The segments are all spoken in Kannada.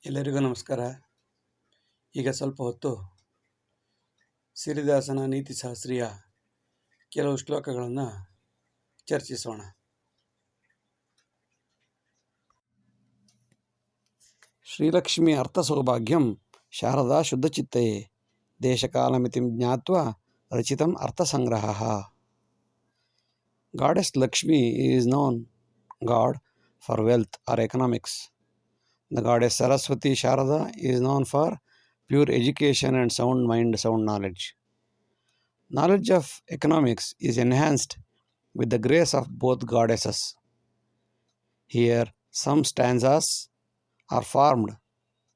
ಎಲ್ಲರಿಗೂ ನಮಸ್ಕಾರ. ಈಗ ಸ್ವಲ್ಪ ಹೊತ್ತು ಸಿರಿದಾಸನ ನೀತಿಶಾಸ್ತ್ರೀಯ ಕೆಲವು ಶ್ಲೋಕಗಳನ್ನು ಚರ್ಚಿಸೋಣ. Srilakshmi ಅರ್ಥಸೌಭಾಗ್ಯಂ Sharada ಶುದ್ಧಚಿತ್ತಯೇ ದೇಶಕಾಲಮಿತಿಂ ಜ್ಞಾತ್ವಾ ರಚಿತಂ ಅರ್ಥಸಂಗ್ರಹಃ. Goddess Lakshmi is known God for wealth or economics. The goddess Saraswati Sharada is known for pure education and sound mind, sound knowledge. Knowledge of economics is enhanced with the grace of both goddesses. Here, some stanzas are formed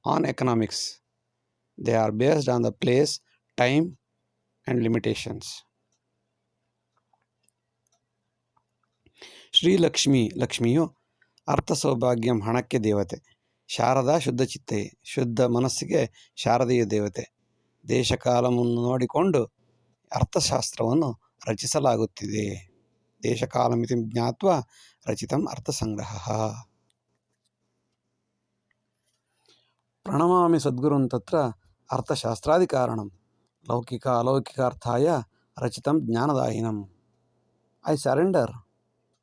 on economics. They are based on the place, time, and limitations. Shri Lakshmi, ಲಕ್ಷ್ಮಿಯು ಅರ್ಥ ಸೌಭಾಗ್ಯಂ ಹಣಕ್ಕೆ ದೇವತೆ, ಶಾರದಾ ಶುದ್ಧಚಿತ್ತೆ ಶುದ್ಧ ಮನಸ್ಸಿಗೆ ಶಾರದೀಯ ದೇವತೆ. ದೇಶಕಾಲವನ್ನು ನೋಡಿಕೊಂಡು ಅರ್ಥಶಾಸ್ತ್ರವನ್ನು ರಚಿಸಲಾಗುತ್ತಿದೆ. ದೇಶಕಾಲಮಿತಿ ಜ್ಞಾತ್ವಾ ರಚಿತಂ ಅರ್ಥಸಂಗ್ರಹ. ಪ್ರಣಮಾಮಿ ಸದ್ಗುರುನ್ ತತ್ರ ಅರ್ಥಶಾಸ್ತ್ರಾದಿ ಕಾರಣಂ ಲೌಕಿಕ ಅಲೌಕಿಕಾರ್ಥಾಯ ರಚಿತಂ ಜ್ಞಾನದಾಯಿನಂ. I surrender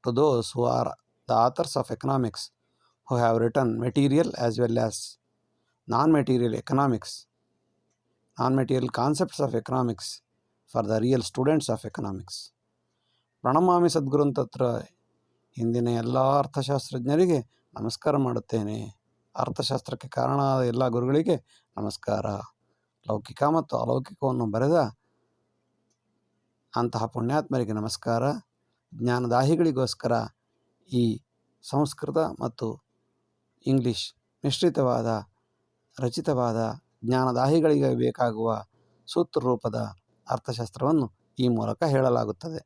to those who are the authors of economics, who have written material as well as non-material economics, non-material concepts of economics for the real students of economics. ಪ್ರಣಮಾಮಿ ಸದ್ಗುರುನ್ ತತ್ರ, ಹಿಂದಿನ ಎಲ್ಲ ಅರ್ಥಶಾಸ್ತ್ರಜ್ಞರಿಗೆ ನಮಸ್ಕಾರ ಮಾಡುತ್ತೇನೆ. ಅರ್ಥಶಾಸ್ತ್ರಕ್ಕೆ ಕಾರಣವಾದ ಎಲ್ಲ ಗುರುಗಳಿಗೆ ನಮಸ್ಕಾರ. ಲೌಕಿಕ ಮತ್ತು ಅಲೌಕಿಕವನ್ನು ಬರೆದ ಅಂತಹ ಪುಣ್ಯಾತ್ಮರಿಗೆ ನಮಸ್ಕಾರ. ಜ್ಞಾನದಾಹಿಗಳಿಗೋಸ್ಕರ ಈ ಸಂಸ್ಕೃತ ಮತ್ತು ಇಂಗ್ಲಿಷ್ ಮಿಶ್ರಿತವಾದ ರಚಿತವಾದ ಜ್ಞಾನದಾಹಿಗಳಿಗೆ ಬೇಕಾಗುವ ಸೂತ್ರ ರೂಪದ ಅರ್ಥಶಾಸ್ತ್ರವನ್ನು ಈ ಮೂಲಕ ಹೇಳಲಾಗುತ್ತದೆ.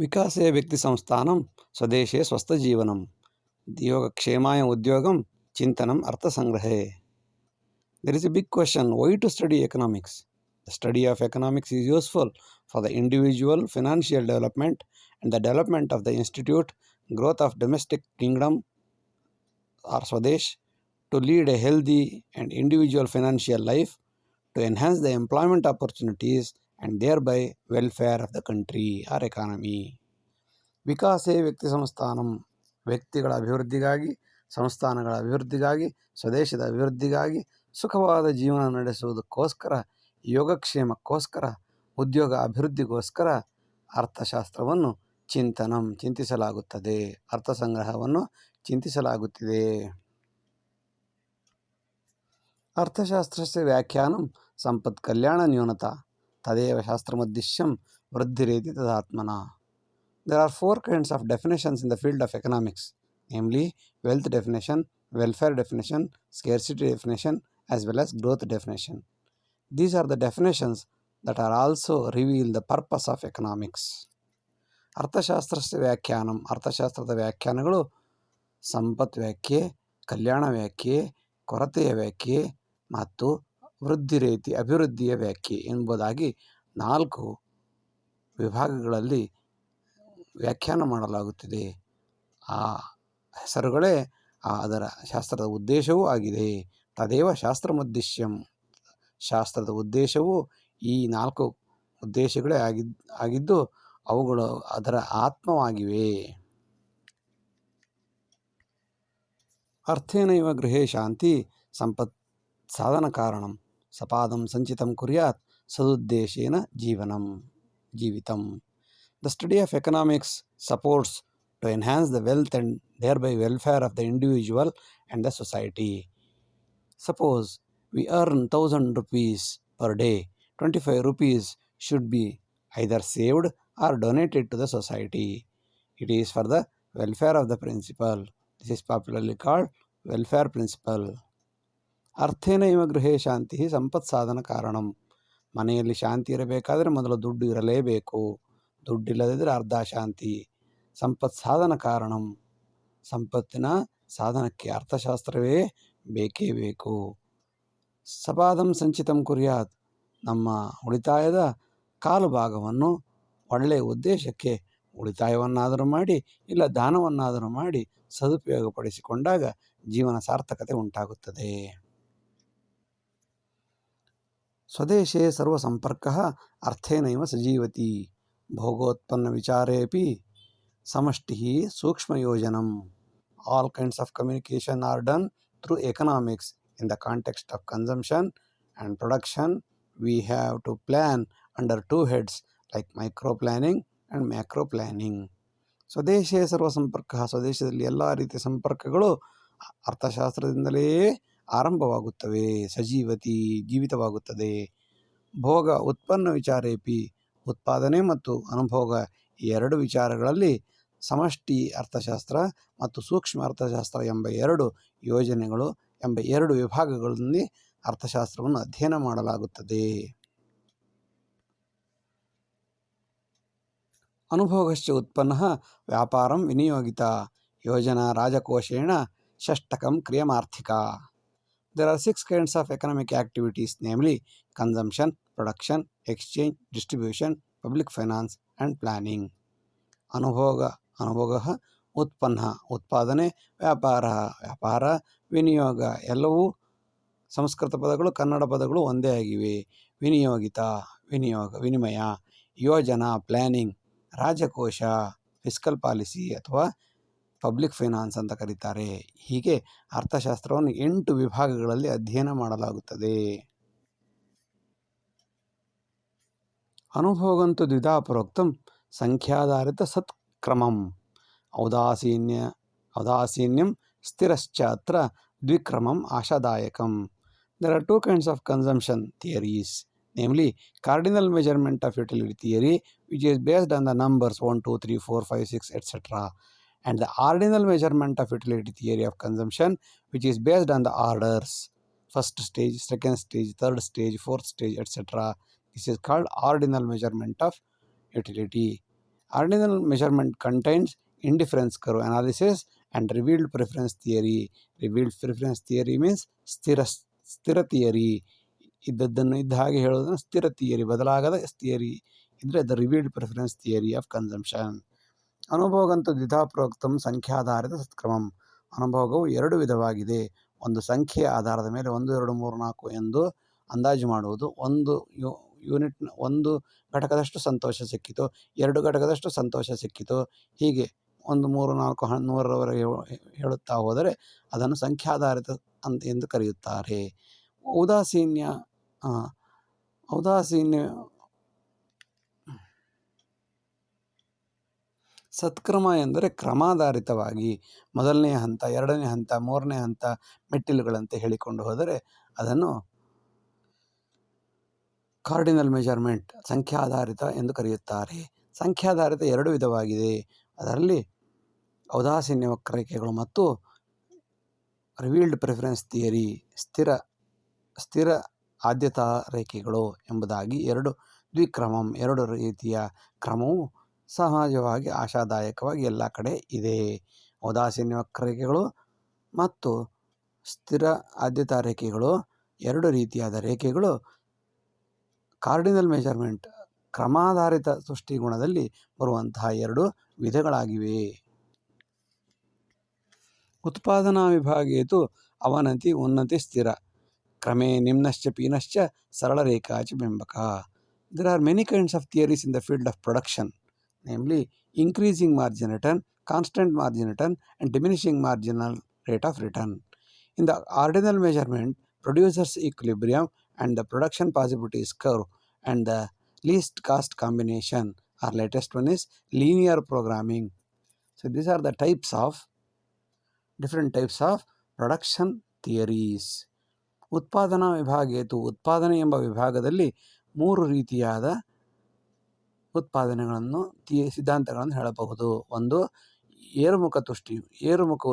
ವಿಕಾಸೇ ವ್ಯಕ್ತಿ ಸಂಸ್ಥಾನಂ ಸ್ವದೇಶೇ ಸ್ವಸ್ಥಜೀವನಂ ಯೋಗಕ್ಷೇಮಾಯ ಉದ್ಯೋಗಂ ಚಿಂತನಂ ಅರ್ಥಸಂಗ್ರಹೇ. There is a big question, why to study economics? The study of economics is useful for the individual financial development and the development of the institute, growth of domestic kingdom or Swadesh, to lead a healthy and individual financial life, to enhance the employment opportunities and thereby welfare of the country or economy. ವಿಕಾಸೇ ವ್ಯಕ್ತಿ ಸಂಸ್ಥಾನಂ, ವ್ಯಕ್ತಿಗಳ ಅಭಿವೃದ್ಧಿಗಾಗಿ, ಸಂಸ್ಥಾನಗಳ ಅಭಿವೃದ್ಧಿಗಾಗಿ, ಸ್ವದೇಶದ ಅಭಿವೃದ್ಧಿಗಾಗಿ, ಸುಖವಾದ ಜೀವನ ನಡೆಸುವುದಕ್ಕೋಸ್ಕರ, ಯೋಗಕ್ಷೇಮಕ್ಕೋಸ್ಕರ, ಉದ್ಯೋಗ ಅಭಿವೃದ್ಧಿಗೋಸ್ಕರ ಅರ್ಥಶಾಸ್ತ್ರವನ್ನು ಚಿಂತಿಸಲಾಗುತ್ತದೆ, ಅರ್ಥಸಂಗ್ರಹವನ್ನು ಚಿಂತಿಸಲಾಗುತ್ತಿದೆ. ಅರ್ಥಶಾಸ್ತ್ರಸ್ಯ ವ್ಯಾಖ್ಯಾನಂ ಸಂಪತ್ ಕಲ್ಯಾಣ ನ್ಯೂನತಾ ತದೇವ ಶಾಸ್ತ್ರಮುದ್ದೇಶ್ಯಂ ವೃದ್ಧಿರೇತಿ ತದಾತ್ಮನಃ. There are 4 kinds of definitions in the field of economics, namely wealth definition, welfare definition, scarcity definition, as well as growth definition. These are the definitions that are also reveal the purpose of economics. ಅರ್ಥಶಾಸ್ತ್ರಸ್ಯ ವ್ಯಾಖ್ಯಾನಂ, ಅರ್ಥಶಾಸ್ತ್ರದ ವ್ಯಾಖ್ಯಾನಗಳು ಸಂಪತ್ ವ್ಯಾಖ್ಯೆ, ಕಲ್ಯಾಣ ವ್ಯಾಖ್ಯೆ, ಕೊರತೆಯ ವ್ಯಾಖ್ಯೆ ಮತ್ತು ವೃದ್ಧಿ ರೀತಿ ಅಭಿವೃದ್ಧಿಯ ವ್ಯಾಖ್ಯೆ ಎಂಬುದಾಗಿ 4 ವಿಭಾಗಗಳಲ್ಲಿ ವ್ಯಾಖ್ಯಾನ ಮಾಡಲಾಗುತ್ತಿದೆ. ಆ ಹೆಸರುಗಳೇ ಅದರ ಶಾಸ್ತ್ರದ ಉದ್ದೇಶವೂ ಆಗಿದೆ. ತದೇವ ಶಾಸ್ತ್ರಮುದ್ದೇಶ್ಯಂ, ಶಾಸ್ತ್ರದ ಉದ್ದೇಶವು ಈ 4 ಉದ್ದೇಶಗಳೇ ಆಗಿದ್ದು ಅವುಗಳು ಅದರ ಆತ್ಮವಾಗಿವೆ. ಅರ್ಥೇನೈವ ಗೃಹೇ ಶಾಂತಿ ಸಂಪತ್ ಸಾಧನ ಕಾರಣಂ ಸಪಾದಂ ಸಂಚಿತಂ ಕುರ್ಯಾತ್ ಸದುದ್ದೇಶೇನ ಜೀವಿತಂ. The study of economics supports to enhance the wealth and thereby welfare of the individual and the society. Suppose we earn 1000 rupees per day, 25 rupees should be either saved or donated to the society. It is for the welfare of the principal. This is popularly called welfare principle. ಅರ್ಥೇನ ಇವ ಗೃಹೇ ಶಾಂತಿ ಸಂಪತ್ ಸಾಧನ ಕಾರಣಂ. ಮನೆಯಲ್ಲಿ ಶಾಂತಿ ಇರಬೇಕಾದರೆ ಮೊದಲು ದುಡ್ಡು ಇರಲೇಬೇಕು. ದುಡ್ಡಿಲ್ಲದಿದ್ದರೆ ಅರ್ಧ ಶಾಂತಿ. ಸಂಪತ್ ಸಾಧನ ಕಾರಣಂ, ಸಂಪತ್ತಿನ ಸಾಧನಕ್ಕೆ ಅರ್ಥಶಾಸ್ತ್ರವೇ ಬೇಕೇ ಬೇಕು. ಸಪಾದಂ ಸಂಚಿತಂ ಕುರ್ಯಾತ್, ನಮ್ಮ ಉಳಿತಾಯದ ಕಾಲು ಭಾಗವನ್ನು ಒಳ್ಳೆಯ ಉದ್ದೇಶಕ್ಕೆ ಉಳಿತಾಯವನ್ನಾದರೂ ಮಾಡಿ ಇಲ್ಲ ದಾನವನ್ನಾದರೂ ಮಾಡಿ ಸದುಪಯೋಗಪಡಿಸಿಕೊಂಡಾಗ ಜೀವನ ಸಾರ್ಥಕತೆ ಉಂಟಾಗುತ್ತದೆ. ಸ್ವದೇಶೇ ಸರ್ವಸಂಪರ್ಕಃ ಅರ್ಥೇನೈವ ಸಜೀವತಿ ಭೋಗೋತ್ಪನ್ನ ವಿಚಾರೇಪಿ ಸಮಷ್ಟಿಃ ಸೂಕ್ಷ್ಮಯೋಜನಂ. All kinds of communication are done through economics. In the context of consumption and production, we have to plan under two heads like micro planning and macro planning. ಸ್ವದೇಶೇ ಸರ್ವ ಸಂಪರ್ಕ, ಸ್ವದೇಶದಲ್ಲಿ ಎಲ್ಲ ರೀತಿಯ ಸಂಪರ್ಕಗಳು ಅರ್ಥಶಾಸ್ತ್ರದಿಂದಲೇ ಆರಂಭವಾಗುತ್ತವೆ. ಸಜೀವತಿ ಜೀವಿತವಾಗುತ್ತದೆ. ಭೋಗ ಉತ್ಪನ್ನ ವಿಚಾರೇಪಿ, ಉತ್ಪಾದನೆ ಮತ್ತು ಅನುಭೋಗ ಈ ಎರಡು ವಿಚಾರಗಳಲ್ಲಿ ಸಮಷ್ಟಿ ಅರ್ಥಶಾಸ್ತ್ರ ಮತ್ತು ಸೂಕ್ಷ್ಮ ಅರ್ಥಶಾಸ್ತ್ರ ಎಂಬ ಎರಡು ಯೋಜನೆಗಳು ಎಂಬ ಎರಡು ವಿಭಾಗಗಳಲ್ಲಿ ಅರ್ಥಶಾಸ್ತ್ರವನ್ನು ಅಧ್ಯಯನ ಮಾಡಲಾಗುತ್ತದೆ. ಅನುಭೋಗಶ್ಚ ಉತ್ಪನ್ನಃ ವ್ಯಾಪಾರಂ ವಿನಿಯೋಗಿತ ಯೋಜನಾ ರಾಜಕೋಶೇಣ ಷಷ್ಟಕಂ ಕ್ರಿಯಮಾರ್ಥಿಕ. There are 6 kinds of economic activities, namely consumption, production, exchange, distribution, public finance and planning. ಅನುಭೋಗ ಉತ್ಪನ್ನ ಉತ್ಪಾದನೆ, ವ್ಯಾಪಾರ ವಿನಿಯೋಗ ಎಲ್ಲವೂ ಸಂಸ್ಕೃತ ಪದಗಳು ಕನ್ನಡ ಪದಗಳು ಒಂದೇ ಆಗಿವೆ. ವಿನಿಯೋಗಿತ ವಿನಿಮಯ, ಯೋಜನಾ ಪ್ಲ್ಯಾನಿಂಗ್, ರಾಜಕೋಶ ಫಿಸ್ಕಲ್ ಪಾಲಿಸಿ ಅಥವಾ ಪಬ್ಲಿಕ್ ಫೈನಾನ್ಸ್ ಅಂತ ಕರೀತಾರೆ. ಹೀಗೆ ಅರ್ಥಶಾಸ್ತ್ರವನ್ನು 8 ವಿಭಾಗಗಳಲ್ಲಿ ಅಧ್ಯಯನ ಮಾಡಲಾಗುತ್ತದೆ. ಅನುಭೋಗಂತು ದ್ವಿಧಾ ಪ್ರೋಕ್ತಂ ಸಂಖ್ಯಾಧಾರಿತ ಸತ್ಕ್ರಮಂ ಔದಾಸೀನ್ಯಂ ಸ್ಥಿರಶ್ಚ ಅತ್ರ ದ್ವಿಕ್ರಮಂ ಆಶಾದಾಯಕಂ. There are 2 kinds of consumption theories, namely cardinal measurement of utility theory, which is based on the numbers 1, 2, 3, 4, 5, 6, etc. and the ordinal measurement of utility theory of consumption, which is based on the orders, first stage, second stage, third stage, fourth stage, etc. This is called ordinal measurement of utility. Ordinal measurement contains indifference curve analysis and revealed preference theory. Revealed preference theory means ಸ್ಥಿರ ಥಿಯರಿ, ಇದ್ದದ್ದನ್ನು ಇದ್ದ ಹಾಗೆ ಹೇಳೋದನ್ನು ಸ್ಥಿರ ಥಿಯರಿ, ಬದಲಾಗದ ಥಿಯರಿ ಇದ್ದರೆ the revealed preference theory of consumption. ಅನುಭೋಗಂತೂ ದ್ವಿಧಾ ಪ್ರೋಕ್ತಂ ಸಂಖ್ಯಾಧಾರಿತ ಸತ್ಕ್ರಮಂ. ಅನುಭೋಗವು 2 ವಿಧವಾಗಿದೆ. ಒಂದು ಸಂಖ್ಯೆಯ ಆಧಾರದ ಮೇಲೆ 1, 2, 3, 4 ಎಂದು ಅಂದಾಜು ಮಾಡುವುದು. ಒಂದು ಘಟಕದಷ್ಟು ಸಂತೋಷ ಸಿಕ್ಕಿತು, 2 ಘಟಕದಷ್ಟು ಸಂತೋಷ ಸಿಕ್ಕಿತು, ಹೀಗೆ 1, 3, 4, 100ರವರೆಗೆ ಹೇಳುತ್ತಾ ಹೋದರೆ ಅದನ್ನು ಸಂಖ್ಯಾಧಾರಿತ ಎಂದು ಕರೆಯುತ್ತಾರೆ. ಔದಾಸೀನ್ಯ ಸತ್ಕ್ರಮ ಎಂದರೆ ಕ್ರಮಾಧಾರಿತವಾಗಿ 1ನೇ ಹಂತ, 2ನೇ ಹಂತ, 3ನೇ ಹಂತ ಮೆಟ್ಟಿಲುಗಳಂತೆ ಹೇಳಿಕೊಂಡು ಹೋದರೆ ಅದನ್ನು ಕಾರ್ಡಿನಲ್ ಮೆಜರ್ಮೆಂಟ್ ಸಂಖ್ಯಾಧಾರಿತ ಎಂದು ಕರೆಯುತ್ತಾರೆ. ಸಂಖ್ಯಾಧಾರಿತ 2 ವಿಧವಾಗಿದೆ. ಅದರಲ್ಲಿ ಔದಾಸೀನ್ಯ ವಕ್ರರೇಖೆಗಳು ಮತ್ತು ರಿವೀಲ್ಡ್ ಪ್ರಿಫರೆನ್ಸ್ ಥಿಯರಿ ಸ್ಥಿರ ಆದ್ಯತಾ ರೇಖೆಗಳು ಎಂಬುದಾಗಿ 2 ದ್ವಿಕ್ರಮಂ 2 ರೀತಿಯ ಕ್ರಮವು ಸಹಜವಾಗಿ ಆಶಾದಾಯಕವಾಗಿ ಎಲ್ಲ ಕಡೆ ಇದೆ. ಔದಾಸೀನ್ಯ ವಕ್ರರೇಖೆಗಳು ಮತ್ತು ಸ್ಥಿರ ಆದ್ಯತಾ ರೇಖೆಗಳು 2 ರೀತಿಯಾದ ರೇಖೆಗಳು ಕಾರ್ಡಿನಲ್ ಮೆಜರ್ಮೆಂಟ್ ಕ್ರಮಾಧಾರಿತ ತುಷ್ಟಿಗುಣದಲ್ಲಿ ಬರುವಂತಹ 2 ವಿಧಗಳಾಗಿವೆ. ಉತ್ಪಾದನಾ ವಿಭಾಗೇತು ಅವನತಿ ಉನ್ನತಿ ಸ್ಥಿರ ಕ್ರಮೇ ನಿಮ್ನಶ್ಚ ಪೀನಶ್ಚ ಸರಳರೇಖಾಚ ಬಿಂಬಕ. There are many kinds of theories in the field of production, namely increasing margin return, constant margin return and diminishing marginal rate of return. In the ordinal measurement, producers equilibrium and the production possibilities curve and the least cost combination, or latest one is linear programming. So these are the different types of production theories. ಉತ್ಪಾದನಾ ವಿಭಾಗೇತು ಉತ್ಪಾದನೆ ಎಂಬ ವಿಭಾಗದಲ್ಲಿ 3 ರೀತಿಯಾದ ಉತ್ಪಾದನೆಗಳನ್ನು ಸಿದ್ಧಾಂತಗಳನ್ನು ಹೇಳಬಹುದು. ಒಂದು ಏರುಮುಖ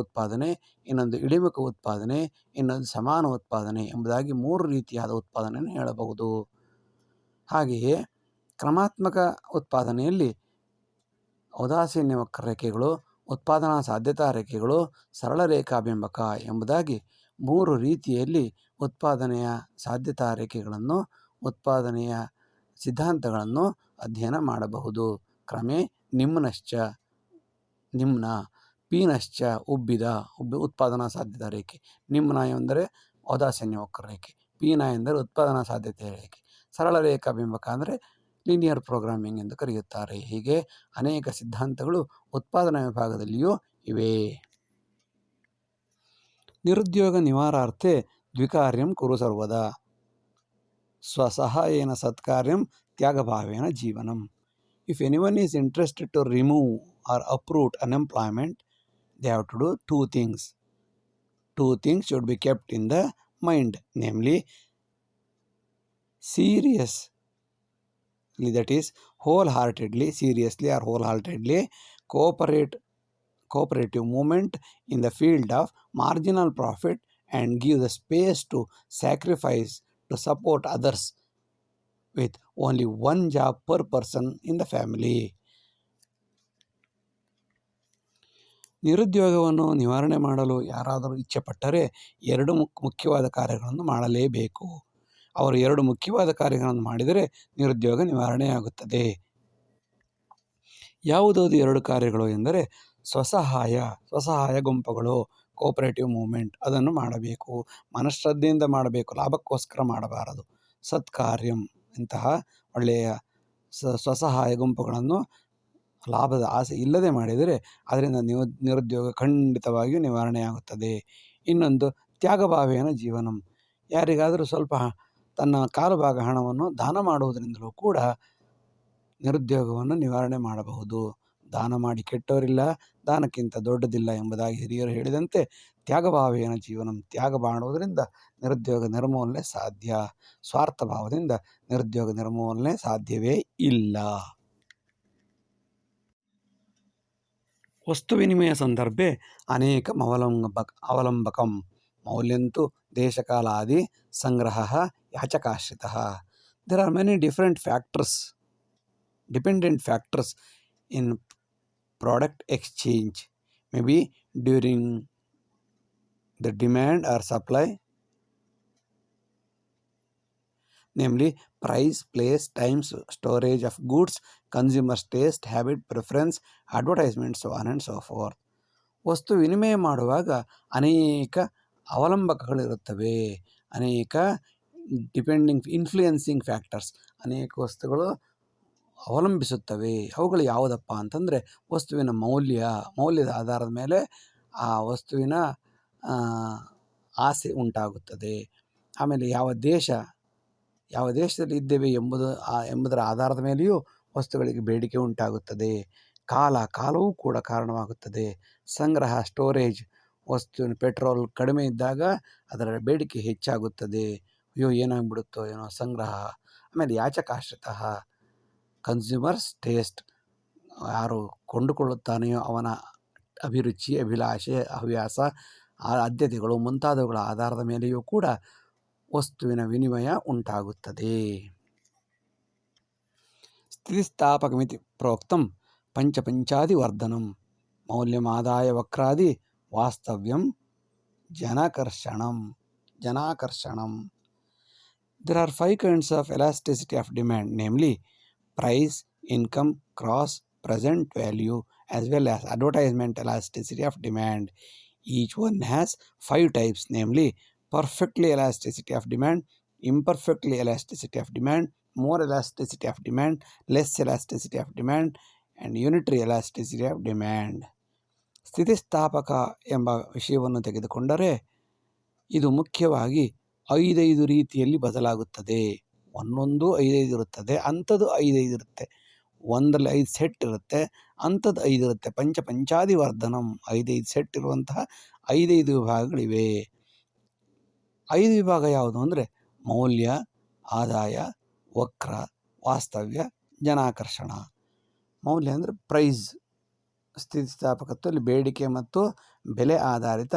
ಉತ್ಪಾದನೆ, ಇನ್ನೊಂದು ಇಳಿಮುಖ ಉತ್ಪಾದನೆ, ಇನ್ನೊಂದು ಸಮಾನ ಉತ್ಪಾದನೆ ಎಂಬುದಾಗಿ 3 ರೀತಿಯಾದ ಉತ್ಪಾದನೆಯನ್ನು ಹೇಳಬಹುದು. ಹಾಗೆಯೇ ಕ್ರಮಾತ್ಮಕ ಉತ್ಪಾದನೆಯಲ್ಲಿ ಔದಾಸೀನ್ಯ ವಕ್ರರೇಖೆಗಳು, ಉತ್ಪಾದನಾ ಸಾಧ್ಯತಾ ರೇಖೆಗಳು, ಸರಳ ರೇಖಾಬಿಂಬಕ ಎಂಬುದಾಗಿ 3 ರೀತಿಯಲ್ಲಿ ಉತ್ಪಾದನೆಯ ಸಾಧ್ಯತಾ ರೇಖೆಗಳನ್ನು, ಉತ್ಪಾದನೆಯ ಸಿದ್ಧಾಂತಗಳನ್ನು ಅಧ್ಯಯನ ಮಾಡಬಹುದು. ಕ್ರಮೇ ನಿಮ್ನಶ್ಚ ನಿಮ್ನ, ಪೀನಶ್ಚ ಉಬ್ಬಿದ ಉತ್ಪಾದನಾ ಸಾಧ್ಯತಾ ರೇಖೆ. ನಿಮ್ನ ಎಂದರೆ ಔದಾಸೀನ್ಯ ವಕ್ರರೇಖೆ, ಪೀನ ಎಂದರೆ ಉತ್ಪಾದನಾ ಸಾಧ್ಯತೆಯ ರೇಖೆ, ಸರಳ ರೇಖಾ ಬಿಂಬಕ ಅಂದರೆ ಲೀನಿಯರ್ ಪ್ರೋಗ್ರಾಮಿಂಗ್ ಎಂದು ಕರೆಯುತ್ತಾರೆ. ಹೀಗೆ ಅನೇಕ ಸಿದ್ಧಾಂತಗಳು ಉತ್ಪಾದನಾ ವಿಭಾಗದಲ್ಲಿಯೂ ಇವೆ. ನಿರುದ್ಯೋಗ ನಿವಾರಾರ್ಥೆ ದ್ವಿಕಾರ್ಯಂ ಕುರು ಸರ್ವದಾ ಸ್ವಸಹಾಯೇನ ಸತ್ಕಾರ್ಯಂ ತ್ಯಾಗಭಾವೇನ ಜೀವನಂ. If anyone is interested to remove or uproot unemployment, they have to do two things. Two things should be kept in the mind, namely seriously, that is wholeheartedly, seriously or wholeheartedly cooperative movement in the field of marginal profit and give the space to sacrifice to support others with only one job per person in the family. ನಿರುದ್ಯೋಗವನ್ನು ನಿವಾರಣೆ ಮಾಡಲು ಯಾರಾದರೂ ಇಚ್ಛೆಪಟ್ಟರೆ ಎರಡು ಮುಖ್ಯವಾದ ಕಾರ್ಯಗಳನ್ನು ಮಾಡಲೇಬೇಕು. ಅವರು ಎರಡು ಮುಖ್ಯವಾದ ಕಾರ್ಯಗಳನ್ನು ಮಾಡಿದರೆ ನಿರುದ್ಯೋಗ ನಿವಾರಣೆಯಾಗುತ್ತದೆ. ಯಾವುದಾದ್ರು ಎರಡು ಕಾರ್ಯಗಳು ಎಂದರೆ ಸ್ವಸಹಾಯ ಗುಂಪುಗಳು, ಕೋಆಪರೇಟಿವ್ ಮೂವ್ಮೆಂಟ್, ಅದನ್ನು ಮಾಡಬೇಕು. ಮನಶ್ರದ್ಧೆಯಿಂದ ಮಾಡಬೇಕು, ಲಾಭಕ್ಕೋಸ್ಕರ ಮಾಡಬಾರದು. ಸತ್ಕಾರ್ಯಂ, ಇಂತಹ ಒಳ್ಳೆಯ ಸ್ವಸಹಾಯ ಗುಂಪುಗಳನ್ನು ಲಾಭದ ಆಸೆ ಇಲ್ಲದೆ ಮಾಡಿದರೆ ಅದರಿಂದ ನಿರುದ್ಯೋಗ ಖಂಡಿತವಾಗಿಯೂ ನಿವಾರಣೆಯಾಗುತ್ತದೆ. ಇನ್ನೊಂದು ತ್ಯಾಗಭಾವೇನ ಜೀವನಂ, ಯಾರಿಗಾದರೂ ಸ್ವಲ್ಪ ತನ್ನ ಕಾಲು ಭಾಗ ಹಣವನ್ನು ದಾನ ಮಾಡುವುದರಿಂದಲೂ ಕೂಡ ನಿರುದ್ಯೋಗವನ್ನು ನಿವಾರಣೆ ಮಾಡಬಹುದು. ದಾನ ಮಾಡಿ ಕೆಟ್ಟವರಿಲ್ಲ, ದಾನಕ್ಕಿಂತ ದೊಡ್ಡದಿಲ್ಲ ಎಂಬುದಾಗಿ ಹಿರಿಯರು ಹೇಳಿದಂತೆ ತ್ಯಾಗಭಾವೇನ ಜೀವನಂ, ತ್ಯಾಗ ಮಾಡುವುದರಿಂದ ನಿರುದ್ಯೋಗ ನಿರ್ಮೂಲನೆ ಸಾಧ್ಯ. ಸ್ವಾರ್ಥ ಭಾವದಿಂದ ನಿರುದ್ಯೋಗ ನಿರ್ಮೂಲನೆ ಸಾಧ್ಯವೇ ಇಲ್ಲ. ವಸ್ತು ವಿನಿಮಯ ಸಂದರ್ಭೆ ಅನೇಕಂ ಅವಲಂಬಕಂ ಮೌಲ್ಯಂತು ದೇಶಕಾಲಾದಿ ಸಂಗ್ರಹಃ ಯಾಚಕಾಶ್ರಿತಃ. There are many different factors, dependent factors in product exchange, maybe during the demand or supply, namely price, place, times, storage of goods, consumers' taste, habit, preference, advertisement, so on and so forth. ವಸ್ತು ವಿನಿಮಯ ಮಾಡುವಾಗ ಅನೇಕ ಅವಲಂಬಕಗಳಿರುತ್ತವೆ, ಅನೇಕ ಇನ್ಫ್ಲುಯೆನ್ಸಿಂಗ್ ಫ್ಯಾಕ್ಟರ್ಸ್, ಅನೇಕ ವಸ್ತುಗಳು ಅವಲಂಬಿಸುತ್ತವೆ. ಅವುಗಳು ಯಾವುದಪ್ಪ ಅಂತಂದರೆ ವಸ್ತುವಿನ ಮೌಲ್ಯದ ಆಧಾರದ ಮೇಲೆ ಆ ವಸ್ತುವಿನ ಆಸೆ ಉಂಟಾಗುತ್ತದೆ. ಆಮೇಲೆ ಯಾವ ದೇಶದಲ್ಲಿ ಇದ್ದೇವೆ ಎಂಬುದರ ಆಧಾರದ ಮೇಲೆಯೂ ವಸ್ತುಗಳಿಗೆ ಬೇಡಿಕೆ ಉಂಟಾಗುತ್ತದೆ. ಕಾಲವೂ ಕೂಡ ಕಾರಣವಾಗುತ್ತದೆ. ಸಂಗ್ರಹ, ಸ್ಟೋರೇಜ್, ವಸ್ತುವಿನ ಪೆಟ್ರೋಲ್ ಕಡಿಮೆ ಇದ್ದಾಗ ಅದರ ಬೇಡಿಕೆ ಹೆಚ್ಚಾಗುತ್ತದೆ. ಅಯ್ಯೋ ಏನಾಗ್ಬಿಡುತ್ತೋ ಏನೋ ಸಂಗ್ರಹ. ಆಮೇಲೆ ಯಾಚಕಾಶ್ರಿತಃ, ಕನ್ಸ್ಯೂಮರ್ಸ್ ಟೇಸ್ಟ್, ಯಾರು ಕೊಂಡುಕೊಳ್ಳುತ್ತಾನೆಯೋ ಅವನ ಅಭಿರುಚಿ, ಅಭಿಲಾಷೆ, ಹವ್ಯಾಸ, ಆದ್ಯತೆಗಳು ಮುಂತಾದವುಗಳ ಆಧಾರದ ಮೇಲೆಯೂ ಕೂಡ ವಸ್ತುವಿನ ವಿನಿಮಯ ಉಂಟಾಗುತ್ತದೆ. ಸ್ಥಿತಿಸ್ಥಾಪಕಮಿತಿ ಪ್ರೋಕ್ತಂ ಪಂಚಾದಿವರ್ಧನಂ ಮೌಲ್ಯಮಾದಾಯ ವಕ್ರಾದಿ ವಾಸ್ತವ್ಯಂ ಜನಾಕರ್ಷಣಂ. There are 5 kinds of elasticity of demand, namely price, income, cross, present value, as well as advertisement elasticity of demand. Each one has 5 types, namely perfectly elasticity of demand, imperfectly elasticity of demand, more elasticity of demand, less elasticity of demand, and unitary elasticity of demand. ಸ್ಥಿತಿಸ್ಥಾಪಕ ಎಂಬ ವಿಷಯವನ್ನು ತೆಗೆದುಕೊಂಡರೆ ಇದು ಮುಖ್ಯವಾಗಿ 5 ರೀತಿಯಲ್ಲಿ ಬದಲಾಗುತ್ತದೆ. ಒಂದೊಂದು 5 ಇರುತ್ತದೆ, ಅಂಥದ್ದು 5 ಇರುತ್ತೆ. ಒಂದರಲ್ಲಿ 5 ಸೆಟ್ ಇರುತ್ತೆ, ಅಂಥದ್ದು 5 ಇರುತ್ತೆ. ಪಂಚಾದಿವರ್ಧನಂ, 5 ಸೆಟ್ ಇರುವಂತಹ 5 ವಿಭಾಗಗಳಿವೆ. 5 ವಿಭಾಗ ಯಾವುದು ಅಂದರೆ ಮೌಲ್ಯ, ಆದಾಯ, ವಕ್ರ, ವಾಸ್ತವ್ಯ, ಜನಾಕರ್ಷಣ. ಮೌಲ್ಯ ಅಂದರೆ ಪ್ರೈಸ್, ಸ್ಥಿತಿಸ್ಥಾಪಕತ್ವದಲ್ಲಿ ಬೇಡಿಕೆ ಮತ್ತು ಬೆಲೆ ಆಧಾರಿತ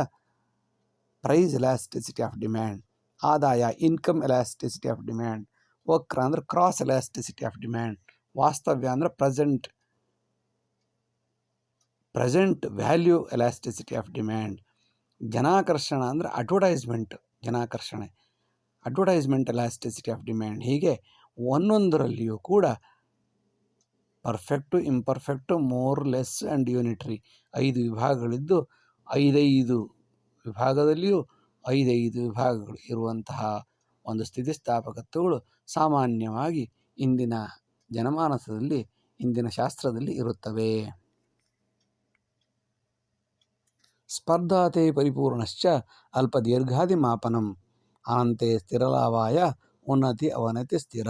ಪ್ರೈಸ್ ಎಲಾಸ್ಟಿಸಿಟಿ ಆಫ್ ಡಿಮ್ಯಾಂಡ್. ಆದಾಯ ಇನ್ಕಮ್ ಎಲಾಸ್ಟಿಸಿಟಿ ಆಫ್ ಡಿಮ್ಯಾಂಡ್. ವಕ್ರ ಅಂದರೆ ಕ್ರಾಸ್ ಎಲಾಸ್ಟಿಸಿಟಿ ಆಫ್ ಡಿಮ್ಯಾಂಡ್. ವಾಸ್ತವ್ಯ ಅಂದರೆ present value elasticity of demand. ಜನಾಕರ್ಷಣ ಅಂದರೆ ಅಡ್ವರ್ಟೈಸ್ಮೆಂಟ್ ಎಲಾಸ್ಟಿಸಿಟಿ ಆಫ್ ಡಿಮ್ಯಾಂಡ್. ಹೀಗೆ ಒಂದೊಂದರಲ್ಲಿಯೂ ಕೂಡ perfect, imperfect, more, less and unitary 5 ವಿಭಾಗಗಳಿದ್ದು 5 ವಿಭಾಗದಲ್ಲಿಯೂ 5 ವಿಭಾಗಗಳು ಇರುವಂತಹ ಒಂದು ಸ್ಥಿತಿಸ್ಥಾಪಕತ್ವಗಳು ಸಾಮಾನ್ಯವಾಗಿ ಇಂದಿನ ಜನಮಾನಸದಲ್ಲಿ, ಇಂದಿನ ಶಾಸ್ತ್ರದಲ್ಲಿ ಇರುತ್ತವೆ. ಸ್ಪರ್ಧಾತೆ ಪರಿಪೂರ್ಣಶ್ಚ ಅಲ್ಪದೀರ್ಘಾದಿಮಾಪನಂ ಅನಂತೆ ಸ್ಥಿರಲಾಭಾಯ ಉನ್ನತಿ ಅವನತಿ ಸ್ಥಿರ.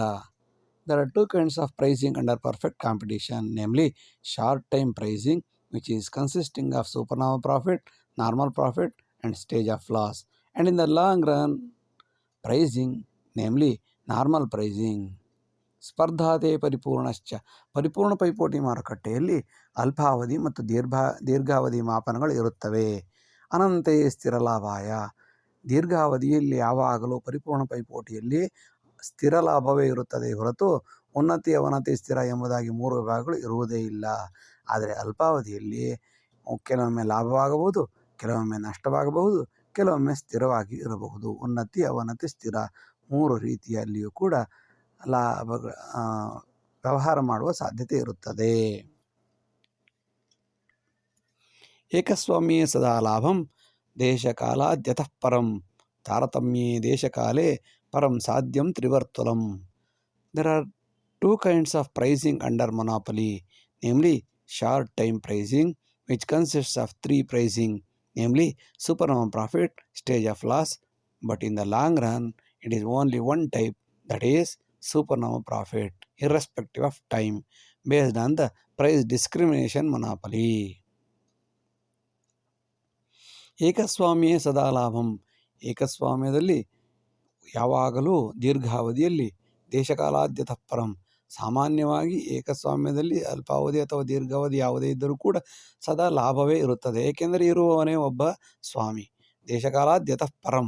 There are 2 kinds of pricing under perfect competition, namely short-time pricing, which is consisting of supernormal profit, normal profit, and stage of loss, and in the long run pricing, namely normal pricing. ಸ್ಪರ್ಧಾತೆ ಪರಿಪೂರ್ಣಶ್ಚ ಪರಿಪೂರ್ಣ ಪೈಪೋಟಿ ಮಾರುಕಟ್ಟೆಯಲ್ಲಿ ಅಲ್ಪಾವಧಿ ಮತ್ತು ದೀರ್ಘಾವಧಿ ಮಾಪನಗಳು ಇರುತ್ತವೆ. ಅನಂತೆ ಸ್ಥಿರ ಲಾಭಾಯ ದೀರ್ಘಾವಧಿಯಲ್ಲಿ ಯಾವಾಗಲೂ ಪರಿಪೂರ್ಣ ಪೈಪೋಟಿಯಲ್ಲಿ ಸ್ಥಿರ ಲಾಭವೇ ಇರುತ್ತದೆ ಹೊರತು ಉನ್ನತಿ ಅವನತಿ ಸ್ಥಿರ ಎಂಬುದಾಗಿ 3 ವಿಭಾಗಗಳು ಇರುವುದೇ ಇಲ್ಲ. ಆದರೆ ಅಲ್ಪಾವಧಿಯಲ್ಲಿ ಕೆಲವೊಮ್ಮೆ ಲಾಭವಾಗಬಹುದು, ಕೆಲವೊಮ್ಮೆ ನಷ್ಟವಾಗಬಹುದು, ಕೆಲವೊಮ್ಮೆ ಸ್ಥಿರವಾಗಿ ಇರಬಹುದು. ಉನ್ನತಿ ಅವನತಿ ಸ್ಥಿರ 3 ರೀತಿಯಲ್ಲಿಯೂ ಕೂಡ ವ್ಯವಹಾರ ಮಾಡುವ ಸಾಧ್ಯತೆ ಇರುತ್ತದೆ. ಏಕಸ್ವಾಮ್ಯೇ ಸದಾ ಲಾಭಂ ದೇಶಕಾಲಾದ್ಯತಃ ಪರಂ ತಾರತಮ್ಯೇ ದೇಶಕಾಲೇ ಪರಂ ಸಾಧ್ಯಂ ತ್ರಿವರ್ತುಲಂ. There are 2 kinds of pricing under monopoly, namely short time pricing, which consists of 3 pricing, namely supernormal profit, stage of loss, but in the long run it is only one type, that is supernormal profit, irrespective of time, based on the price discrimination monopoly. ಏಕಸ್ವಾಮ್ಯೇ ಸದಾ ಲಾಭಂ ಏಕಸ್ವಾಮ್ಯದಲ್ಲಿ ಯಾವಾಗಲೂ ದೀರ್ಘಾವಧಿಯಲ್ಲಿ ದೇಶಕಾಲಾದ್ಯತಃ ಪರಂ ಸಾಮಾನ್ಯವಾಗಿ ಏಕಸ್ವಾಮ್ಯದಲ್ಲಿ ಅಲ್ಪಾವಧಿ ಅಥವಾ ದೀರ್ಘಾವಧಿ ಯಾವುದೇ ಇದ್ದರೂ ಕೂಡ ಸದಾ ಲಾಭವೇ ಇರುತ್ತದೆ, ಏಕೆಂದರೆ ಇರುವವನೇ ಒಬ್ಬ ಸ್ವಾಮಿ. ದೇಶಕಾಲಾದ್ಯತಃ ಪರಂ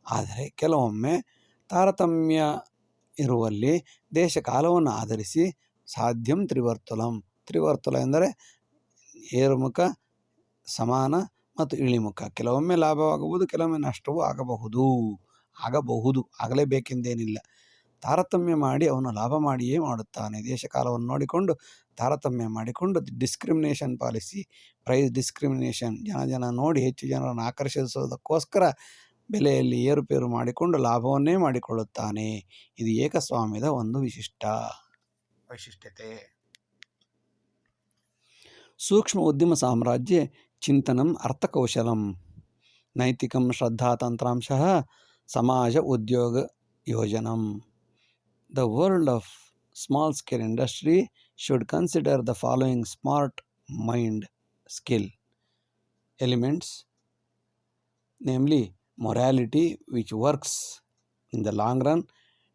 ಆದರೆ ಕೆಲವೊಮ್ಮೆ ತಾರತಮ್ಯ ಇರುವಲ್ಲಿ ದೇಶಕಾಲವನ್ನು ಆಧರಿಸಿ ಸಾಧ್ಯಂ ತ್ರಿವರ್ತುಲಂ. ತ್ರಿವರ್ತುಲ ಎಂದರೆ ಏರುಮುಖ, ಸಮಾನ ಮತ್ತು ಇಳಿಮುಖ. ಕೆಲವೊಮ್ಮೆ ಲಾಭವಾಗಬಹುದು, ಕೆಲವೊಮ್ಮೆ ನಷ್ಟವೂ ಆಗಲೇಬೇಕೆಂದೇನಿಲ್ಲ. ತಾರತಮ್ಯ ಮಾಡಿ ಅವನು ಲಾಭ ಮಾಡಿಯೇ ಮಾಡುತ್ತಾನೆ. ದೇಶಕಾಲವನ್ನು ನೋಡಿಕೊಂಡು ತಾರತಮ್ಯ ಮಾಡಿಕೊಂಡು ಡಿಸ್ಕ್ರಿಮಿನೇಷನ್ ಪಾಲಿಸಿ, ಪ್ರೈಸ್ ಡಿಸ್ಕ್ರಿಮಿನೇಷನ್, ಜನ ನೋಡಿ ಹೆಚ್ಚು ಜನರನ್ನು ಆಕರ್ಷಿಸೋದಕ್ಕೋಸ್ಕರ ಬೆಲೆಯಲ್ಲಿ ಏರುಪೇರು ಮಾಡಿಕೊಂಡು ಲಾಭವನ್ನೇ ಮಾಡಿಕೊಳ್ಳುತ್ತಾನೆ. ಇದು ಏಕಸ್ವಾಮ್ಯದ ಒಂದು ವೈಶಿಷ್ಟ್ಯತೆ. ಸೂಕ್ಷ್ಮ ಉದ್ಯಮ ಸಾಮ್ರಾಜ್ಯ ಚಿಂತನಂ ಅರ್ಥಕೌಶಲಂ ನೈತಿಕಂ ಶ್ರದ್ಧಾತಂತ್ರಾಂಶಃ ಸಮಾಜ ಉದ್ಯೋಗ ಯೋಜನಂ. The world of small scale industry should consider the following smart mind skill elements, namely morality, which works in the long run,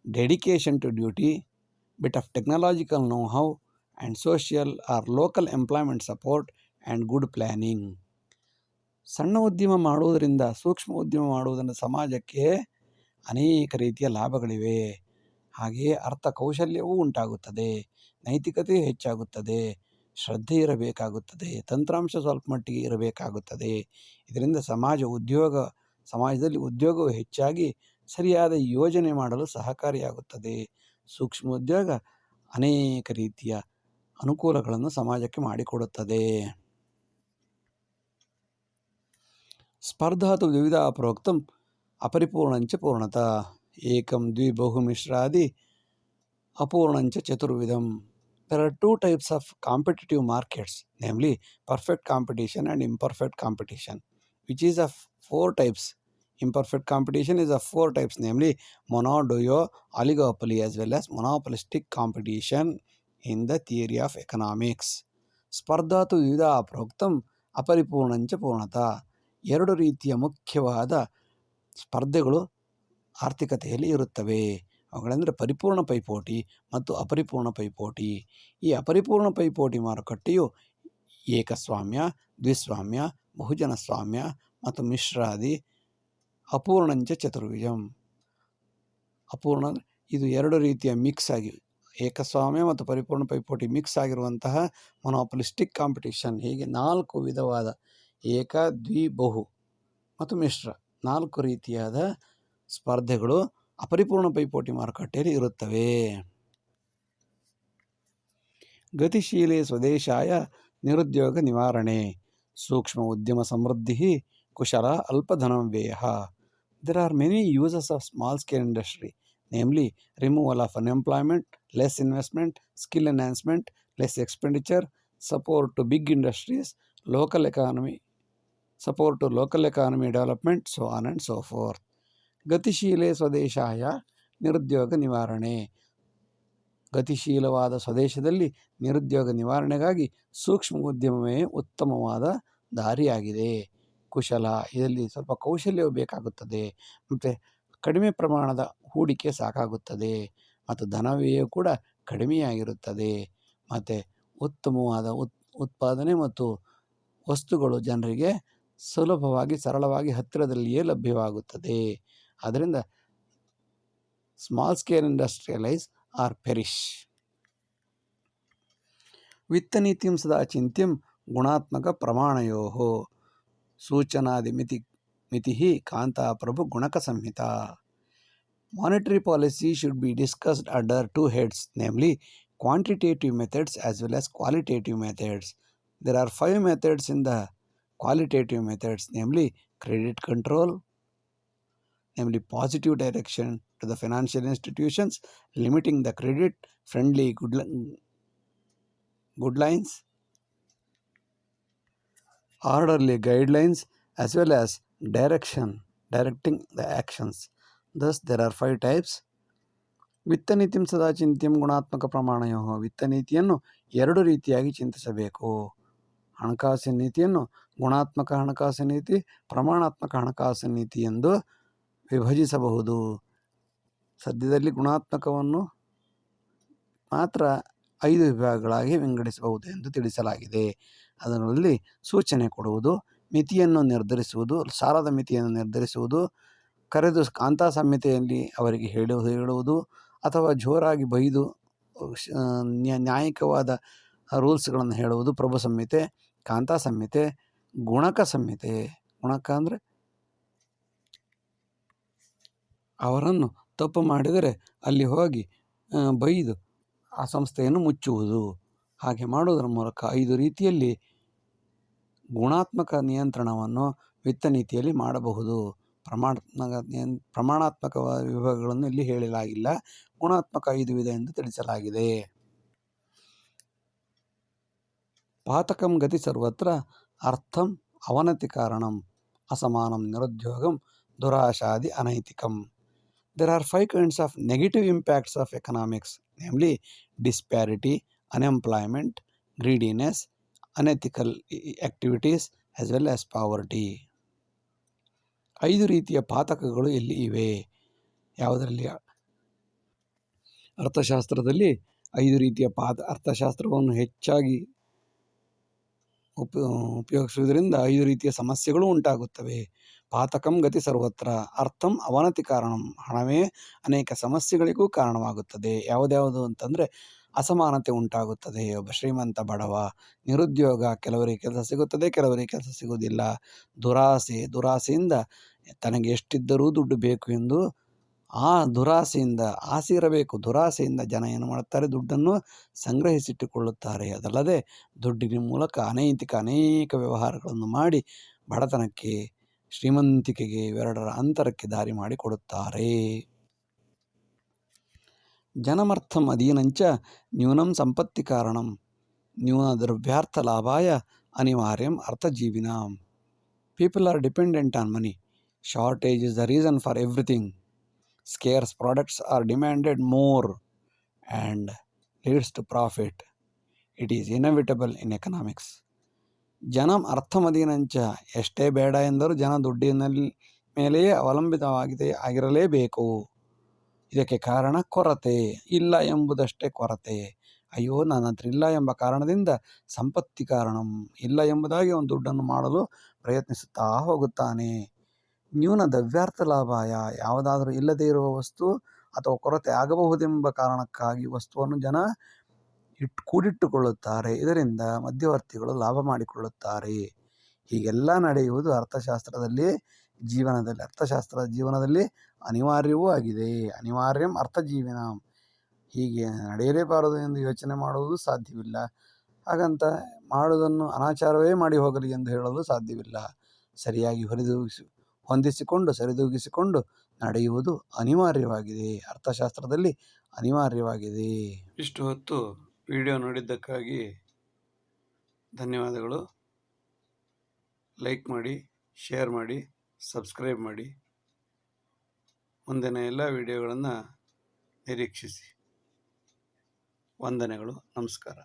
dedication to duty, bit of technological know-how, and social or local employment support and good planning. ಸಣ್ಣ ಉದ್ಯಮ ಮಾಡುವುದರಿಂದ, ಸೂಕ್ಷ್ಮ ಉದ್ಯಮ ಮಾಡುವುದರಿಂದ ಸಮಾಜಕ್ಕೆ ಅನೇಕ ರೀತಿಯ ಲಾಭಗಳಿವೆ. ಹಾಗೆಯೇ ಅರ್ಥ ಕೌಶಲ್ಯವೂ ಉಂಟಾಗುತ್ತದೆ, ನೈತಿಕತೆ ಹೆಚ್ಚಾಗುತ್ತದೆ, ಶ್ರದ್ಧೆ ಇರಬೇಕಾಗುತ್ತದೆ, ತಂತ್ರಾಂಶ ಸ್ವಲ್ಪ ಮಟ್ಟಿಗೆ ಇರಬೇಕಾಗುತ್ತದೆ. ಇದರಿಂದ ಸಮಾಜದಲ್ಲಿ ಉದ್ಯೋಗವು ಹೆಚ್ಚಾಗಿ ಸರಿಯಾದ ಯೋಜನೆ ಮಾಡಲು ಸಹಕಾರಿಯಾಗುತ್ತದೆ. ಸೂಕ್ಷ್ಮ ಉದ್ಯೋಗ ಅನೇಕ ರೀತಿಯ ಅನುಕೂಲಗಳನ್ನು ಸಮಾಜಕ್ಕೆ ಮಾಡಿಕೊಡುತ್ತದೆ. ಸ್ಪರ್ಧಾತು ದ್ವಿವಿಧ ಪ್ರೋಕ್ತಂ ಅಪರಿಪೂರ್ಣಂಚ ಪೂರ್ಣತಾ ಏಕಂ ದ್ವಿ ಬಹು ಮಿಶ್ರಾದಿ ಅಪೂರ್ಣಂಚ ಚತುರ್ವಿಧಂ. There are 2 types of competitive markets, namely perfect competition and imperfect competition, which is of 4 types. Imperfect competition is of 4 types, namely monoduo, oligopoly, as well as monopolistic competition in the theory of economics. ಸ್ಪರ್ಧಾತು ದ್ವಿವಿಧ ಪ್ರೋಕ್ತಂ ಅಪರಿಪೂರ್ಣಂಚ ಪೂರ್ಣತಾ. 2 ರೀತಿಯ ಮುಖ್ಯವಾದ ಸ್ಪರ್ಧೆಗಳು ಆರ್ಥಿಕತೆಯಲ್ಲಿ ಇರುತ್ತವೆ. ಅವುಗಳೆಂದರೆ ಪರಿಪೂರ್ಣ ಪೈಪೋಟಿ ಮತ್ತು ಅಪರಿಪೂರ್ಣ ಪೈಪೋಟಿ. ಈ ಅಪರಿಪೂರ್ಣ ಪೈಪೋಟಿ ಮಾರುಕಟ್ಟೆಯು ಏಕಸ್ವಾಮ್ಯ, ದ್ವಿಸ್ವಾಮ್ಯ, ಬಹುಜನ ಸ್ವಾಮ್ಯ ಮತ್ತು ಮಿಶ್ರಾದಿ. ಅಪೂರ್ಣಂಚ ಚತುರ್ವಿಧಂ. ಅಪೂರ್ಣ ಇದು 2 ರೀತಿಯ ಮಿಕ್ಸ್ ಆಗಿ, ಏಕಸ್ವಾಮ್ಯ ಮತ್ತು ಪರಿಪೂರ್ಣ ಪೈಪೋಟಿ ಮಿಕ್ಸ್ ಆಗಿರುವಂತಹ ಮೊನೋಪಲಿಸ್ಟಿಕ್ ಕಾಂಪಿಟೇಷನ್. ಹೀಗೆ 4 ವಿಧವಾದ ಏಕ, ದ್ವಿ, ಬಹು ಮತ್ತು ಮಿಶ್ರ 4 ರೀತಿಯಾದ ಸ್ಪರ್ಧೆಗಳು ಅಪರಿಪೂರ್ಣ ಪೈಪೋಟಿ ಮಾರುಕಟ್ಟೆಯಲ್ಲಿ ಇರುತ್ತವೆ. ಗತಿಶೀಲೆ ಸ್ವದೇಶಾಯ ನಿರುದ್ಯೋಗ ನಿವಾರಣೆ, ಸೂಕ್ಷ್ಮ ಉದ್ಯಮ ಸಮೃದ್ಧಿ, ಕುಶಲ ಅಲ್ಪಧನಂ ವ್ಯಯ. There are many uses of small scale industry, namely removal of unemployment, less investment, skill enhancement, less expenditure, support to big industries, local economy, support to local economy development, so on and so forth. ಗತಿಶೀಲೆ ಸ್ವದೇಶಾಯ ನಿರುದ್ಯೋಗ ನಿವಾರಣೆ, ಗತಿಶೀಲವಾದ ಸ್ವದೇಶದಲ್ಲಿ ನಿರುದ್ಯೋಗ ನಿವಾರಣೆಗಾಗಿ ಸೂಕ್ಷ್ಮ ಉದ್ಯಮವೇ ಉತ್ತಮವಾದ ದಾರಿಯಾಗಿದೆ. ಕುಶಲ, ಇದರಲ್ಲಿ ಸ್ವಲ್ಪ ಕೌಶಲ್ಯವು ಬೇಕಾಗುತ್ತದೆ ಮತ್ತು ಕಡಿಮೆ ಪ್ರಮಾಣದ ಹೂಡಿಕೆ ಸಾಕಾಗುತ್ತದೆ ಮತ್ತು ಧನವ್ಯಯವು ಕೂಡ ಕಡಿಮೆಯಾಗಿರುತ್ತದೆ ಮತ್ತು ಉತ್ತಮವಾದ ಉತ್ಪಾದನೆ ಮತ್ತು ವಸ್ತುಗಳು ಜನರಿಗೆ ಸುಲಭವಾಗಿ ಸರಳವಾಗಿ ಹತ್ತಿರದಲ್ಲಿಯೇ ಲಭ್ಯವಾಗುತ್ತದೆ. ಆದ್ದರಿಂದ small scale industrialise or perish. ವಿತ್ತನೀತಿಂ ಸದಾ ಚಿಂತ್ಯಂ ಗುಣಾತ್ಮಕ ಪ್ರಮಾಣಯೋಃ ಸೂಚನಾದಿ ಮಿತಿ ಕಾಂತಾ ಪ್ರಭು ಗುಣಕ ಸಂಹಿತಾ. Monetary policy should be discussed under two heads, namely quantitative methods as well as qualitative methods. There are 5 methods in the qualitative methods, namely credit control, namely positive direction to the financial institutions, limiting the credit, friendly guidelines, orderly guidelines, as well as directing the actions. Thus there are 5 types. ವಿತ್ತನೀತಿಂ ಸದಾ ಚಿಂತ್ಯಂ ಗುಣಾತ್ಮಕ ಪ್ರಮಾಣಯೋ, ವಿತ್ತನೀತಿಯನ್ನು 2 ರೀತಿಯಾಗಿ ಚಿಂತಿಸಬೇಕು. ಹಣಕಾಸಿನ ನೀತಿಯನ್ನು ಗುಣಾತ್ಮಕ ಹಣಕಾಸು ನೀತಿ, ಪ್ರಮಾಣಾತ್ಮಕ ಹಣಕಾಸು ನೀತಿ ಎಂದು ವಿಭಜಿಸಬಹುದು. ಸದ್ಯದಲ್ಲಿ ಗುಣಾತ್ಮಕವನ್ನು ಮಾತ್ರ 5 ವಿಭಾಗಗಳಾಗಿ ವಿಂಗಡಿಸಬಹುದು ಎಂದು ತಿಳಿಸಲಾಗಿದೆ. ಅದರಲ್ಲಿ ಸೂಚನೆ ಕೊಡುವುದು, ಮಿತಿಯನ್ನು ನಿರ್ಧರಿಸುವುದು, ಸಾಲದ ಮಿತಿಯನ್ನು ನಿರ್ಧರಿಸುವುದು, ಕರೆದು ಕಾಂತಾ ಸಂಹಿತೆಯಲ್ಲಿ ಅವರಿಗೆ ಹೇಳುವುದು ಅಥವಾ ಜೋರಾಗಿ ಬೈದು ನ್ಯಾಯಿಕವಾದ ರೂಲ್ಸ್ಗಳನ್ನು ಹೇಳುವುದು ಪ್ರಭು ಸಂಹಿತೆ, ಕಾಂತಾ ಸಂಹಿತೆ, ಗುಣಕ ಸಂಹಿತೆ. ಗುಣಕ ಅಂದರೆ ಅವರನ್ನು ತಪ್ಪು ಮಾಡಿದರೆ ಅಲ್ಲಿ ಹೋಗಿ ಬೈದು ಆ ಸಂಸ್ಥೆಯನ್ನು ಮುಚ್ಚುವುದು. ಹಾಗೆ ಮಾಡುವುದರ ಮೂಲಕ 5 ರೀತಿಯಲ್ಲಿ ಗುಣಾತ್ಮಕ ನಿಯಂತ್ರಣವನ್ನು ವಿತ್ತ ನೀತಿಯಲ್ಲಿ ಮಾಡಬಹುದು. ಪ್ರಮಾಣಾತ್ಮಕ ವಿಭಾಗಗಳನ್ನು ಇಲ್ಲಿ ಹೇಳಲಾಗಿಲ್ಲ. ಗುಣಾತ್ಮಕ 5 ವಿಧ ಎಂದು ತಿಳಿಸಲಾಗಿದೆ. ಪಾತಕಂ ಗತಿ ಸರ್ವತ್ರ ಅರ್ಥಂ ಅವನತಿ ಕಾರಣಂ ಅಸಮಾನಂ ನಿರುದ್ಯೋಗಂ ದುರಾಶಾದಿ ಅನೈತಿಕಂ. There are 5 kinds of negative impacts of economics, namely disparity, unemployment, greediness, unethical activities as well as poverty. 5 ರೀತಿಯ ಪಾತಕಗಳು ಎಲ್ಲಿ ಇವೆ? ಯಾವುದರಲ್ಲಿ? ಅರ್ಥಶಾಸ್ತ್ರದಲ್ಲಿ 5 ರೀತಿಯ ಅರ್ಥಶಾಸ್ತ್ರವನ್ನು ಹೆಚ್ಚಾಗಿ ಉಪಯೋಗಿಸುವುದರಿಂದ 5 ರೀತಿಯ ಸಮಸ್ಯೆಗಳು ಉಂಟಾಗುತ್ತವೆ. ಪಾತಕಂ ಗತಿ ಸರ್ವತ್ರ ಅರ್ಥಂ ಅವನತಿ ಕಾರಣಂ, ಹಣವೇ ಅನೇಕ ಸಮಸ್ಯೆಗಳಿಗೂ ಕಾರಣವಾಗುತ್ತದೆ. ಯಾವುದ್ಯಾವುದು ಅಂತಂದರೆ ಅಸಮಾನತೆ ಉಂಟಾಗುತ್ತದೆ. ಒಬ್ಬ ಶ್ರೀಮಂತ ಬಡವ, ನಿರುದ್ಯೋಗ, ಕೆಲವರಿಗೆ ಕೆಲಸ ಸಿಗುತ್ತದೆ, ಕೆಲವರಿಗೆ ಕೆಲಸ ಸಿಗುವುದಿಲ್ಲ. ದುರಾಸೆಯಿಂದ ತನಗೆ ಎಷ್ಟಿದ್ದರೂ ದುಡ್ಡು ಬೇಕು ಎಂದು ಆ ಆಸೆ ಇರಬೇಕು. ದುರಾಸೆಯಿಂದ ಜನ ಏನು ಮಾಡುತ್ತಾರೆ, ದುಡ್ಡನ್ನು ಸಂಗ್ರಹಿಸಿಟ್ಟುಕೊಳ್ಳುತ್ತಾರೆ. ಅದಲ್ಲದೆ ದುಡ್ಡಿನ ಮೂಲಕ ಅನೇಕ ವ್ಯವಹಾರಗಳನ್ನು ಮಾಡಿ ಬಡತನಕ್ಕೆ, ಶ್ರೀಮಂತಿಕೆಗೆ ಇವೆರಡರ ಅಂತರಕ್ಕೆ ದಾರಿ ಮಾಡಿಕೊಡುತ್ತಾರೆ. ಜನಮರ್ಥಂ ಅಧೀನಂಚ ನ್ಯೂನಂ ಸಂಪತ್ತಿ ಕಾರಣಂ ನ್ಯೂನ ದ್ರವ್ಯಾರ್ಥ ಲಾಭಾಯ ಅನಿವಾರ್ಯಂ ಅರ್ಥಜೀವಿನಾಂ. People are dependent on money. Shortage is the reason for everything. Scarce products are demanded more and leads to profit. It is inevitable in economics. ಜನಂ ಅರ್ಥಮದೀನಂಚ, ಎಷ್ಟೇ ಬೇಡ ಎಂದರೂ ಜನ ದುಡ್ಡಿನ ಮೇಲೆಯೇ ಆಗಿರಲೇಬೇಕು. ಇದಕ್ಕೆ ಕಾರಣ ಕೊರತೆ. ಇಲ್ಲ ಎಂಬುದಷ್ಟೇ ಕೊರತೆ. ಅಯ್ಯೋ ನನ್ನ ಹತ್ರ ಇಲ್ಲ ಎಂಬ ಕಾರಣದಿಂದ ಸಂಪತ್ತಿ ಕಾರಣಂ, ಇಲ್ಲ ಎಂಬುದಾಗಿ ಒಂದು ದುಡ್ಡನ್ನು ಮಾಡಲು ಪ್ರಯತ್ನಿಸುತ್ತಾ ಹೋಗುತ್ತಾನೆ. ನ್ಯೂನ ದ್ರವ್ಯಾರ್ಥ ಲಾಭಾಯ, ಯಾವುದಾದರೂ ಇಲ್ಲದೇ ಇರುವ ವಸ್ತು ಅಥವಾ ಕೊರತೆ ಆಗಬಹುದೆಂಬ ಕಾರಣಕ್ಕಾಗಿ ವಸ್ತುವನ್ನು ಜನ ಕೂಡಿಟ್ಟುಕೊಳ್ಳುತ್ತಾರೆ. ಇದರಿಂದ ಮಧ್ಯವರ್ತಿಗಳು ಲಾಭ ಮಾಡಿಕೊಳ್ಳುತ್ತಾರೆ. ಹೀಗೆಲ್ಲ ನಡೆಯುವುದು ಅರ್ಥಶಾಸ್ತ್ರದ ಜೀವನದಲ್ಲಿ ಅನಿವಾರ್ಯವೂ ಆಗಿದೆ. ಅನಿವಾರ್ಯಂ ಅರ್ಥಜೀವಿನಾಂ, ಹೀಗೆ ನಡೆಯಲೇಬಾರದು ಎಂದು ಯೋಚನೆ ಮಾಡುವುದು ಸಾಧ್ಯವಿಲ್ಲ. ಹಾಗಂತ ಮಾಡುವುದನ್ನು ಅನಾಚಾರವೇ ಮಾಡಿ ಹೋಗಲಿ ಎಂದು ಹೇಳಲು ಸಾಧ್ಯವಿಲ್ಲ. ಸರಿಯಾಗಿ ಹೊಂದಿಸಿಕೊಂಡು ಸರಿದೂಗಿಸಿಕೊಂಡು ನಡೆಯುವುದು ಅನಿವಾರ್ಯವಾಗಿದೆ, ಅರ್ಥಶಾಸ್ತ್ರದಲ್ಲಿ ಅನಿವಾರ್ಯವಾಗಿದೆ. ಇಷ್ಟು ಹೊತ್ತು ವಿಡಿಯೋ ನೋಡಿದ್ದಕ್ಕಾಗಿ ಧನ್ಯವಾದಗಳು. ಲೈಕ್ ಮಾಡಿ, ಶೇರ್ ಮಾಡಿ, ಸಬ್ಸ್ಕ್ರೈಬ್ ಮಾಡಿ. ಮುಂದಿನ ಎಲ್ಲ ವಿಡಿಯೋಗಳನ್ನು ನಿರೀಕ್ಷಿಸಿ. ವಂದನೆಗಳು. ನಮಸ್ಕಾರ.